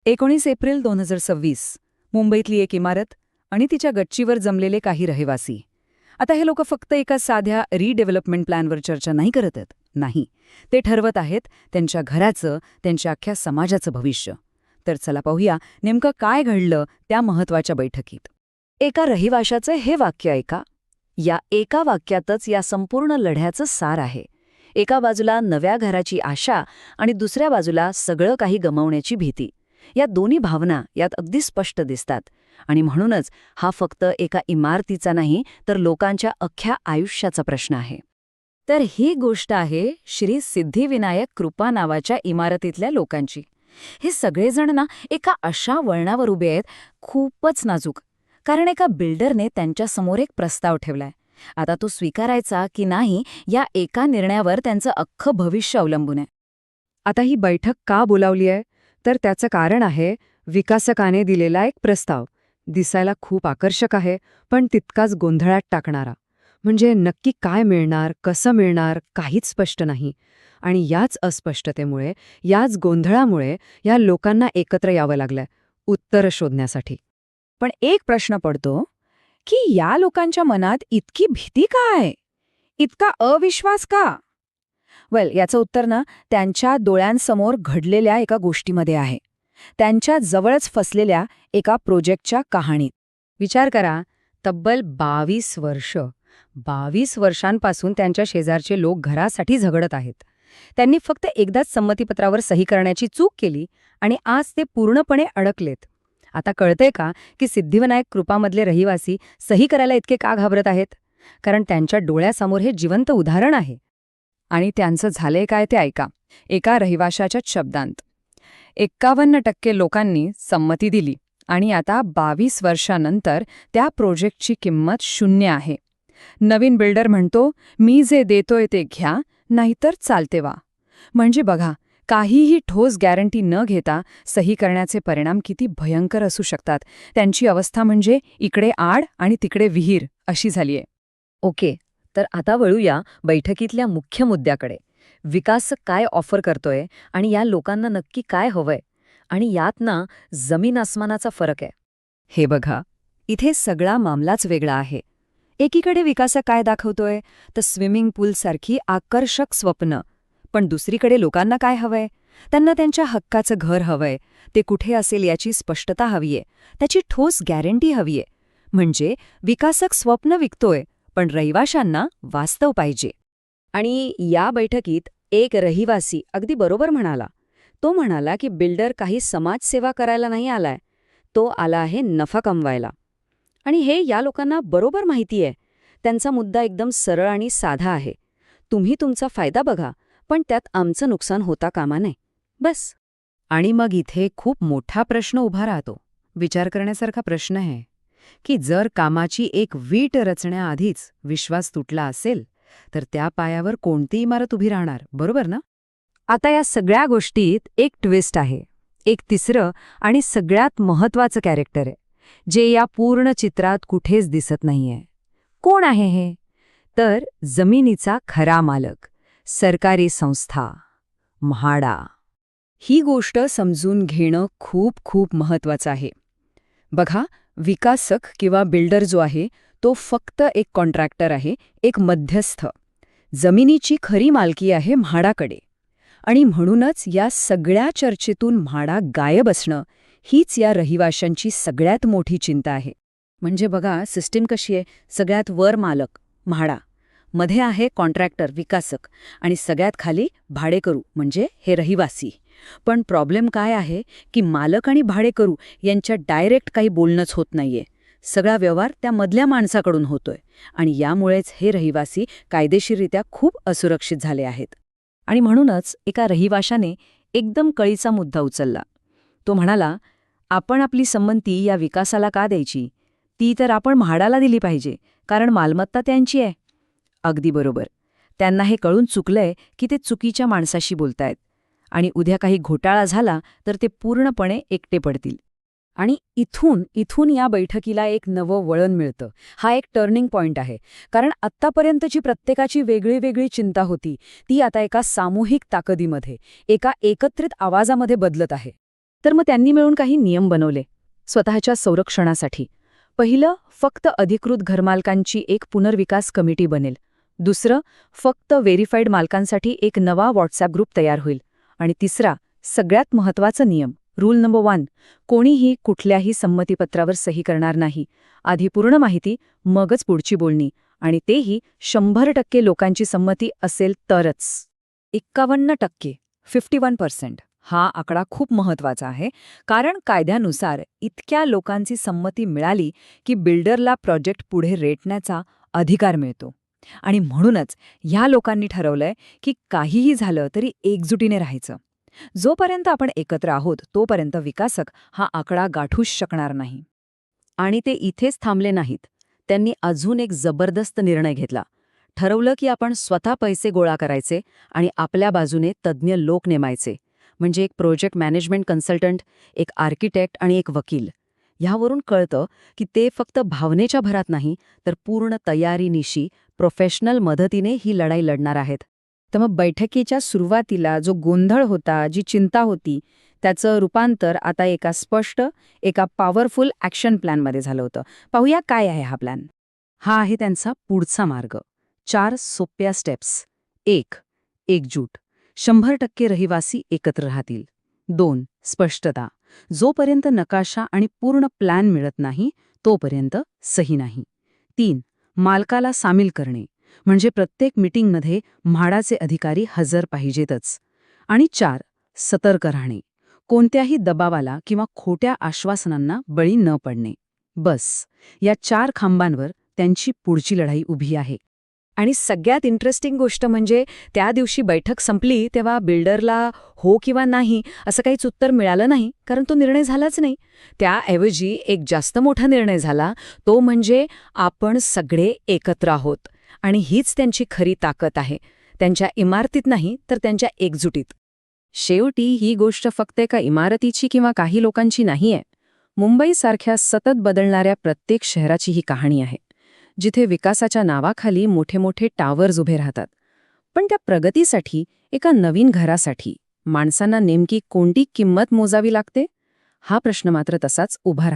19 April 2026 मुंबईतली एक इमारत आणि तिच्या गच्चीवर जमलेले काही रहिवासी. आता हे लोक फक्त एका साध्या रिडेव्हलपमेंट प्लॅनवर चर्चा नाही करत आहेत. नाही, ते ठरवत आहेत त्यांच्या घराचं, त्यांच्या अख्ख्या समाजाचं भविष्य. तर चला पाहूया नेमकं काय घडलं त्या महत्वाच्या बैठकीत. एका रहिवाशाचं हे वाक्य ऐका. या एका वाक्यातच या संपूर्ण लढ्याचं सार आहे. एका बाजूला नव्या घराची आशा आणि दुसऱ्या बाजूला सगळं काही गमावण्याची भीती. या दोन्ही भावना यात अगदी स्पष्ट दिसतात. आणि म्हणूनच हा फक्त एका इमारतीचा नाही तर लोकांच्या अख्ख्या आयुष्याचा प्रश्न आहे. तर ही गोष्ट आहे श्री सिद्धिविनायक कृपा नावाच्या इमारतीतल्या लोकांची. हे सगळेजण ना एका अशा वळणावर उभे आहेत, खूपच नाजूक. कारण एका बिल्डरने त्यांच्यासमोर एक प्रस्ताव ठेवलाय. आता तो स्वीकारायचा की नाही या एका निर्णयावर त्यांचं अख्खं भविष्य अवलंबून आहे. आता ही बैठक का बोलावली आहे तर त्याचं कारण आहे विकासकाने दिलेला एक प्रस्ताव. दिसायला खूप आकर्षक आहे पण तितकाच गोंधळात टाकणारा. म्हणजे नक्की काय मिळणार, कसं मिळणार, काहीच स्पष्ट नाही. आणि याच अस्पष्टतेमुळे, याच गोंधळामुळे या लोकांना एकत्र यावं लागलंय उत्तरं शोधण्यासाठी. पण एक प्रश्न पडतो की या लोकांच्या मनात इतकी भीती का आहे, इतका अविश्वास का? याचं उत्तर ना त्यांच्या डोळ्यांसमोर घडलेल्या एका गोष्टीमध्ये आहे. त्यांच्या जवळच फसलेल्या एका प्रोजेक्टच्या कहाणीत. विचार करा, तब्बल 22 वर्षांपासून त्यांच्या शेजारचे लोक घरासाठी झगडत आहेत. त्यांनी फक्त एकदाच संमतीपत्रावर सही करण्याची चूक केली आणि आज ते पूर्णपणे अडकलेत. आता कळतंय का की सिद्धिविनायक कृपामधले रहिवासी सही करायला इतके का घाबरत आहेत? कारण त्यांच्या डोळ्यासमोर हे जिवंत उदाहरण आहे. आणि त्यांचं झालंय काय ते ऐका. एका रहिवाशाच्या शब्दांत 51% लोकांनी संमती दिली आणि आता 22 वर्षांनंतर त्या प्रोजेक्टची किंमत 0 आहे. नवीन बिल्डर म्हणतो, मी जे देतोय ते घ्या, नाहीतर चालते वा. म्हणजे बघा, काहीही ठोस गॅरंटी न घेता सही करण्याचे परिणाम किती भयंकर असू शकतात. त्यांची अवस्था म्हणजे इकडे आड आणि तिकडे विहीर अशी झालीये. ओके, तर आता वळूया बैठकीतल्या मुख्य मुद्द्याकडे. विकास काय ऑफर करतोय आणि या लोकांना नक्की काय हवंय? आणि यात ना जमीन आसमानाचा फरक आहे. हे बघा, इथे सगळा मामलाच वेगळा आहे. एकीकडे विकास काय दाखवतोय तर स्विमिंग पूलसारखी आकर्षक स्वप्न. पण दुसरीकडे लोकांना काय हवंय? त्यांना त्यांच्या हक्काचं घर हवंय. ते कुठे असेल याची स्पष्टता हवीये, त्याची ठोस गॅरंटी हवीये. म्हणजे विकासक स्वप्न विकतोय पण रहिवाशांना वास्तव पाहिजे. आणि या बैठकीत एक रहिवासी अगदी बरोबर म्हणाला. तो म्हणाला की बिल्डर काही समाजसेवा करायला नाही आलाय, तो आला आहे नफा कमवायला. आणि हे या लोकांना बरोबर माहिती आहे. त्यांचा मुद्दा एकदम सरळ आणि साधा आहे. तुम्ही तुमचा फायदा बघा, पण त्यात आमचं नुकसान होता कामा नये, बस. आणि मग इथे खूप मोठा प्रश्न उभा राहतो. विचार करण्यासारखा प्रश्न आहे की जर कामाची एक वीट रचण्याआधीच विश्वास तुटला असेल तर त्या पायावर कोणती इमारत उभी राहणार, बरोबर ना? आता या सगळ्या गोष्टीत एक ट्विस्ट आहे. एक तिसरं आणि सगळ्यात महत्वाचं कॅरेक्टर आहे, जे या पूर्ण चित्रात कुठेच दिसत नाहीये. कोण आहे हे? तर जमिनीचा खरा मालक, सरकारी संस्था, म्हाडा. ही गोष्ट समजून घेणं खूप खूप महत्वाचं आहे. बघा, विकासक किंवा बिल्डर जो आहे तो फक्त एक कॉन्ट्रॅक्टर आहे, एक मध्यस्थ. जमिनीची खरी मालकी आहे म्हाडाकडे. आणि म्हणूनच या सगळ्या चर्चेतून म्हाडा गायब असणं हीच या रहिवाशांची सगळ्यात मोठी चिंता आहे. म्हणजे बघा, सिस्टीम कशी आहे. सगळ्यात वर मालक म्हाडा, मध्ये आहे कॉन्ट्रॅक्टर विकासक आणि सगळ्यात खाली भाडेकरू म्हणजे हे रहिवासी. पण प्रॉब्लेम काय आहे की मालक आणि भाडेकरू यांच्या डायरेक्ट काही बोलणंच होत नाहीये. सगळा व्यवहार त्या मधल्या माणसाकडून होतोय आणि यामुळेच हे रहिवासी कायदेशीररित्या खूप असुरक्षित झाले आहेत. आणि म्हणूनच एका रहिवाशाने एकदम कळीचा मुद्दा उचलला. तो म्हणाला, आपण आपली संमती या विकासाला का द्यायची? ती तर आपण म्हाडाला दिली पाहिजे, कारण मालमत्ता त्यांची आहे. अगदी बरोबर. त्यांना हे कळून चुकलंय की ते चुकीच्या माणसाशी बोलतायत आणि उद्या काही घोटाळा झाला तर ते पूर्णपणे एकटे पडतील. आणि इथून या बैठकीला एक नवं वळण मिळतं. हा एक टर्निंग पॉइंट आहे. कारण आत्तापर्यंतची प्रत्येकाची वेगळी वेगळी चिंता होती, ती आता एका सामूहिक ताकदीमध्ये, एका एकत्रित आवाजामध्ये बदलत आहे. तर मग त्यांनी मिळून काही नियम बनवले स्वतःच्या संरक्षणासाठी. पहिलं, फक्त अधिकृत घरमालकांची एक पुनर्विकास कमिटी बनेल. दुसरं, फक्त व्हेरिफाईड मालकांसाठी एक नवा व्हॉट्सॲप ग्रुप तयार होईल. आणि तिसरा, सगळ्यात महत्त्वाचा नियम, रूल नंबर 1, कोणीही कुठल्याही संमतीपत्रावर सही करणार नाही. आधी पूर्ण माहिती, मगच पुढची बोलणी, आणि तेही 100% लोकांची संमती असेल तरच. 51%, 51%. हा आकडा खूप महत्वाचा आहे, कारण कायद्यानुसार इतक्या लोकांची संमती मिळाली की बिल्डरला प्रोजेक्ट पुढे रेटण्याचा अधिकार मिळतो. आणि म्हणूनच ह्या लोकांनी ठरवलंय की काहीही झालं तरी एकजुटीने राहायचं. जोपर्यंत आपण एकत्र आहोत तोपर्यंत विकासक हा आकडा गाठूच शकणार नाही. आणि ते इथेच थांबले नाहीत. त्यांनी अजून एक जबरदस्त निर्णय घेतला. ठरवलं की आपण स्वतः पैसे गोळा करायचे आणि आपल्या बाजूने तज्ज्ञ लोक नेमायचे. म्हणजे एक प्रोजेक्ट मॅनेजमेंट कन्सल्टंट, एक आर्किटेक्ट आणि एक वकील. ह्यावरून कळतं की ते फक्त भावनेच्या भरात नाही, तर पूर्ण तयारीनिशी, प्रोफेशनल मदतीने ही लढाई लढणार आहेत. तर मग बैठकीच्या सुरुवातीला जो गोंधळ होता, जी चिंता होती, त्याचं रूपांतर आता एका स्पष्ट, एका पॉवरफुल ॲक्शन प्लॅनमध्ये झालं होतं. पाहूया काय आहे हा प्लॅन. हा आहे त्यांचा पुढचा मार्ग. 4 सोप्या स्टेप्स. 1. एकजूट. 100% रहिवासी एकत्र राहतील. 2. स्पष्टता. जोपर्यंत नकाशा आणि पूर्ण प्लॅन मिळत नाही, तोपर्यंत सही नाही. 3. मालकाला सामील करणे. म्हणजे प्रत्येक मीटिंगमध्ये म्हाडाचे अधिकारी हजर पाहिजेतच. आणि 4. सतर्क राहणे. कोणत्याही दबावाला किंवा खोट्या आश्वासनांना बळी न पडणे. बस, या 4 खांबांवर त्यांची पुढची लढाई उभी आहे. आणि सगळ्यात इंटरेस्टिंग गोष्ट म्हणजे त्या दिवशी बैठक संपली तेव्हा बिल्डरला हो किंवा नाही असं काहीच उत्तर मिळालं नाही, कारण तो निर्णय झालाच नाही. त्याऐवजी एक जास्त मोठा निर्णय झाला, तो म्हणजे आपण सगळे एकत्र आहोत. आणि हीच त्यांची खरी ताकद आहे, त्यांच्या इमारतीत नाही तर त्यांच्या एकजुटीत. शेवटी ही गोष्ट फक्त एका इमारतीची किंवा काही लोकांची नाहीये. मुंबईसारख्या सतत बदलणाऱ्या प्रत्येक शहराची ही कहाणी आहे, जिथे विकासाच्या नावाखाली मोठे मोठे टावर्स उभे राहतात. पण त्या प्रगतीसाठी, एका नवीन घरासाठी, माणसांना नेमकी कोणती किंमत मोजावी लागते? हा प्रश्न मात्र तसाच उभा राहतो.